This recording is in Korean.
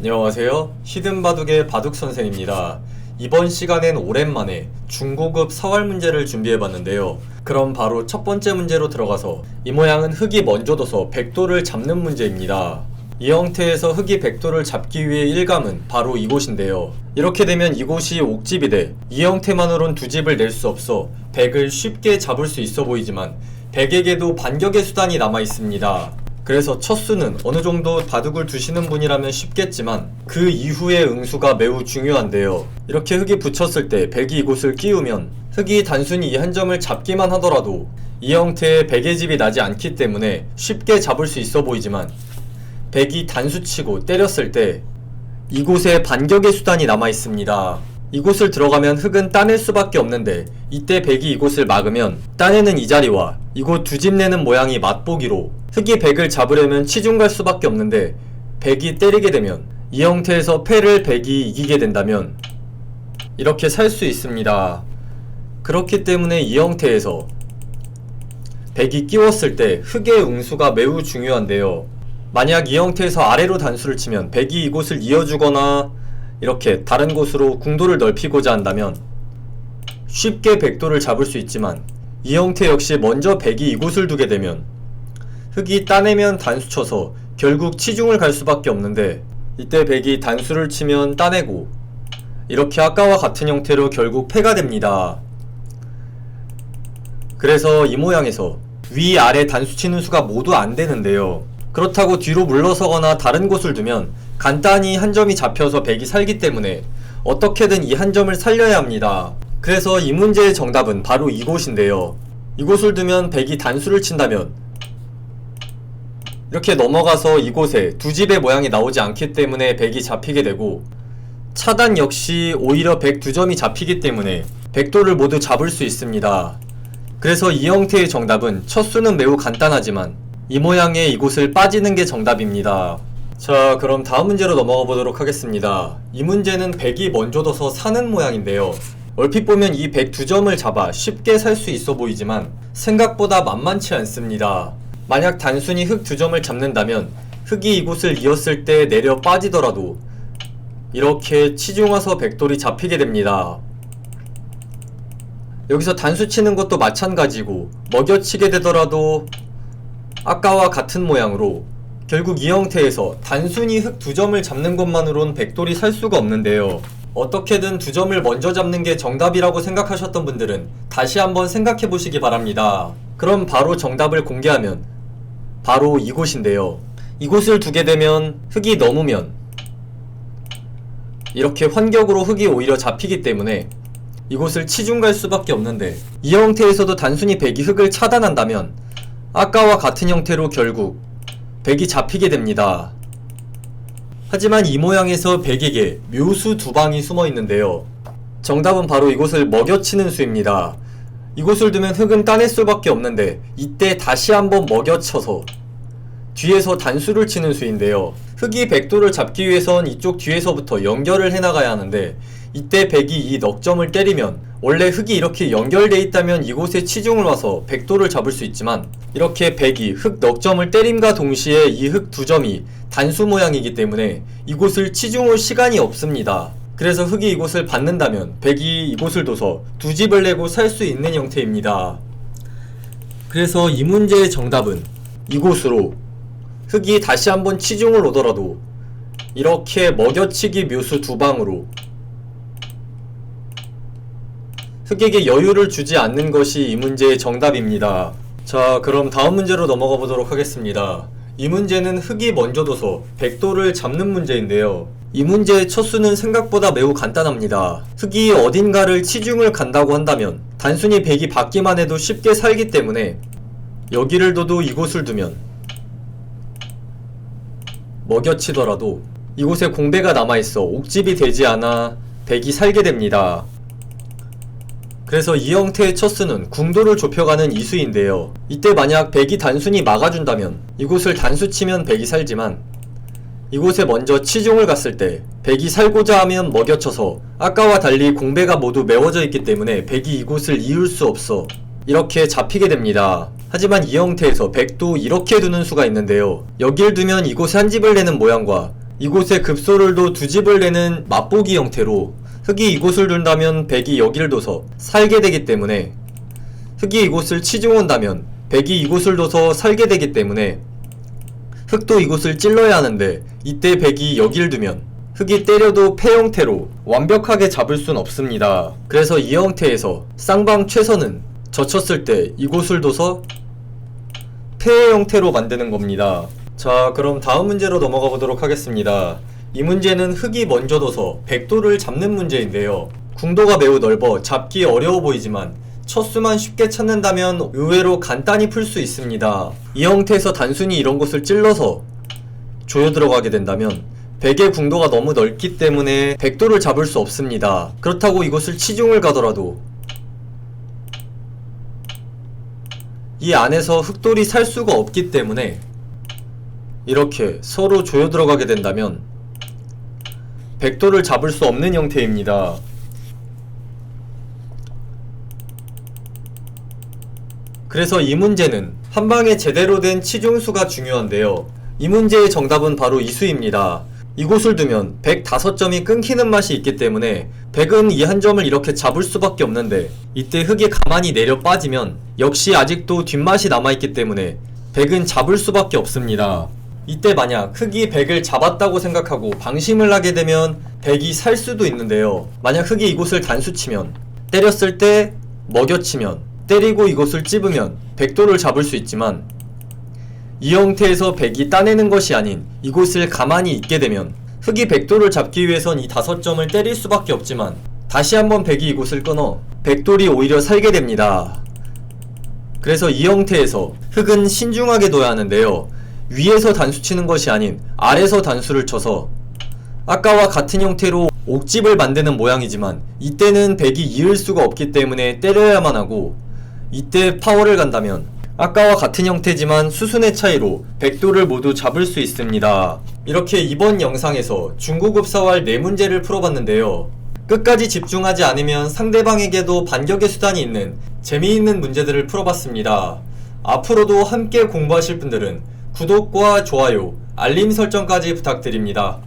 안녕하세요. 히든바둑의 바둑선생입니다. 이번 시간엔 오랜만에 중고급 서활 문제를 준비해봤는데요. 그럼 바로 첫 번째 문제로 들어가서 이 모양은 흑이 먼저 둬서 백도를 잡는 문제입니다. 이 형태에서 흑이 백도를 잡기 위해 일감은 바로 이곳인데요. 이렇게 되면 이곳이 옥집이 돼 이 형태만으론 두 집을 낼 수 없어 백을 쉽게 잡을 수 있어 보이지만 백에게도 반격의 수단이 남아 있습니다. 그래서 첫 수는 어느 정도 바둑을 두시는 분이라면 쉽겠지만 그 이후의 응수가 매우 중요한데요. 이렇게 흑이 붙였을 때 백이 이곳을 끼우면 흑이 단순히 이 한 점을 잡기만 하더라도 이 형태의 백의 집이 나지 않기 때문에 쉽게 잡을 수 있어 보이지만 백이 단수치고 때렸을 때 이곳에 반격의 수단이 남아 있습니다. 이곳을 들어가면 흑은 따낼 수밖에 없는데 이때 백이 이곳을 막으면 따내는 이 자리와 이곳 두 집 내는 모양이 맞보기로 흑이 백을 잡으려면 치중 갈 수밖에 없는데 백이 때리게 되면 이 형태에서 패를 백이 이기게 된다면 이렇게 살 수 있습니다. 그렇기 때문에 이 형태에서 백이 끼웠을 때 흑의 응수가 매우 중요한데요. 만약 이 형태에서 아래로 단수를 치면 백이 이곳을 이어주거나 이렇게 다른 곳으로 궁도를 넓히고자 한다면 쉽게 백도를 잡을 수 있지만 이 형태 역시 먼저 백이 이곳을 두게 되면 흑이 따내면 단수 쳐서 결국 치중을 갈 수밖에 없는데 이때 백이 단수를 치면 따내고 이렇게 아까와 같은 형태로 결국 패가 됩니다. 그래서 이 모양에서 위아래 단수 치는 수가 모두 안 되는데요. 그렇다고 뒤로 물러서거나 다른 곳을 두면 간단히 한 점이 잡혀서 백이 살기 때문에 어떻게든 이 한 점을 살려야 합니다. 그래서 이 문제의 정답은 바로 이곳인데요. 이곳을 두면 백이 단수를 친다면 이렇게 넘어가서 이곳에 두 집의 모양이 나오지 않기 때문에 백이 잡히게 되고 차단 역시 오히려 백 두 점이 잡히기 때문에 백도를 모두 잡을 수 있습니다. 그래서 이 형태의 정답은 첫 수는 매우 간단하지만 이 모양의 이곳을 빠지는 게 정답입니다. 자, 그럼 다음 문제로 넘어가 보도록 하겠습니다. 이 문제는 백이 먼저 둬서 사는 모양인데요. 얼핏 보면 이 백 두 점을 잡아 쉽게 살 수 있어 보이지만 생각보다 만만치 않습니다. 만약 단순히 흑 두 점을 잡는다면 흑이 이곳을 이었을 때 내려 빠지더라도 이렇게 치중 와서 백돌이 잡히게 됩니다. 여기서 단수 치는 것도 마찬가지고 먹여치게 되더라도 아까와 같은 모양으로 결국 이 형태에서 단순히 흑 두 점을 잡는 것만으론 백돌이 살 수가 없는데요. 어떻게든 두 점을 먼저 잡는 게 정답이라고 생각하셨던 분들은 다시 한번 생각해 보시기 바랍니다. 그럼 바로 정답을 공개하면 바로 이곳인데요. 이곳을 두게 되면 흑이 넘으면 이렇게 환격으로 흑이 오히려 잡히기 때문에 이곳을 치중 갈 수밖에 없는데 이 형태에서도 단순히 백이 흑을 차단한다면 아까와 같은 형태로 결국 백이 잡히게 됩니다. 하지만 이 모양에서 백에게 묘수 두 방이 숨어 있는데요. 정답은 바로 이곳을 먹여치는 수입니다. 이곳을 두면 흑은 따낼 수밖에 없는데 이때 다시 한번 먹여쳐서 뒤에서 단수를 치는 수인데요. 흑이 백도를 잡기 위해선 이쪽 뒤에서부터 연결을 해나가야 하는데 이때 백이 이 넉점을 때리면 원래 흑이 이렇게 연결돼 있다면 이곳에 치중을 와서 백도를 잡을 수 있지만 이렇게 백이 흑 넉점을 때림과 동시에 이 흑 두 점이 단수 모양이기 때문에 이곳을 치중할 시간이 없습니다. 그래서 흑이 이곳을 받는다면 백이 이곳을 둬서 두 집을 내고 살 수 있는 형태입니다. 그래서 이 문제의 정답은 이곳으로 흑이 다시 한번 치중을 오더라도 이렇게 먹여치기 묘수 두 방으로 흑에게 여유를 주지 않는 것이 이 문제의 정답입니다. 자, 그럼 다음 문제로 넘어가 보도록 하겠습니다. 이 문제는 흑이 먼저 둬서 백도를 잡는 문제인데요. 이 문제의 첫 수는 생각보다 매우 간단합니다. 흑이 어딘가를 치중을 간다고 한다면 단순히 백이 받기만 해도 쉽게 살기 때문에 여기를 둬도 이곳을 두면 먹여치더라도 이곳에 공배가 남아있어 옥집이 되지 않아 백이 살게 됩니다. 그래서 이 형태의 첫 수는 궁도를 좁혀가는 이 수인데요. 이때 만약 백이 단순히 막아준다면 이곳을 단수 치면 백이 살지만 이곳에 먼저 치중을 갔을 때 백이 살고자 하면 먹여쳐서 아까와 달리 공배가 모두 메워져 있기 때문에 백이 이곳을 이을 수 없어 이렇게 잡히게 됩니다. 하지만 이 형태에서 백도 이렇게 두는 수가 있는데요. 여길 두면 이곳에 한 집을 내는 모양과 이곳에 급소를 둬 두 집을 내는 맛보기 형태로 흑이 이곳을 둔다면 백이 여기를 둬서 살게 되기 때문에, 흑이 이곳을 치중한다면 백이 이곳을 둬서 살게 되기 때문에 흑도 이곳을 찔러야 하는데, 이때 백이 여기를 두면 흑이 때려도 패 형태로 완벽하게 잡을 순 없습니다. 그래서 이 형태에서 쌍방 최선은 젖혔을 때 이곳을 둬서 패의 형태로 만드는 겁니다. 자, 그럼 다음 문제로 넘어가 보도록 하겠습니다. 이 문제는 흑이 먼저 둬서 백도를 잡는 문제인데요. 궁도가 매우 넓어 잡기 어려워 보이지만 첫 수만 쉽게 찾는다면 의외로 간단히 풀 수 있습니다. 이 형태에서 단순히 이런 곳을 찔러서 조여 들어가게 된다면 백의 궁도가 너무 넓기 때문에 백도를 잡을 수 없습니다. 그렇다고 이곳을 치중을 가더라도 이 안에서 흑돌이 살 수가 없기 때문에 이렇게 서로 조여 들어가게 된다면 백도를 잡을 수 없는 형태입니다. 그래서 이 문제는 한방에 제대로 된 치중수가 중요한데요. 이 문제의 정답은 바로 이수입니다. 이곳을 두면 105점이 끊기는 맛이 있기 때문에 백은 이 한 점을 이렇게 잡을 수밖에 없는데, 이때 흑이 가만히 내려 빠지면 역시 아직도 뒷맛이 남아있기 때문에 백은 잡을 수밖에 없습니다. 이때 만약 흑이 백을 잡았다고 생각하고 방심을 하게 되면 백이 살 수도 있는데요. 만약 흑이 이곳을 단수치면, 때렸을 때 먹여치면, 때리고 이곳을 찝으면 백도를 잡을 수 있지만, 이 형태에서 백이 따내는 것이 아닌 이곳을 가만히 있게 되면 흑이 백도를 잡기 위해선 이 5점을 때릴 수밖에 없지만 다시 한번 백이 이곳을 끊어 백돌이 오히려 살게 됩니다. 그래서 이 형태에서 흑은 신중하게 둬야 하는데요. 위에서 단수 치는 것이 아닌 아래서 단수를 쳐서 아까와 같은 형태로 옥집을 만드는 모양이지만 이때는 백이 이을 수가 없기 때문에 때려야만 하고, 이때 파워를 간다면 아까와 같은 형태지만 수순의 차이로 백도를 모두 잡을 수 있습니다. 이렇게 이번 영상에서 중고급 사활 4문제를 풀어봤는데요. 끝까지 집중하지 않으면 상대방에게도 반격의 수단이 있는 재미있는 문제들을 풀어봤습니다. 앞으로도 함께 공부하실 분들은 구독과 좋아요, 알림 설정까지 부탁드립니다.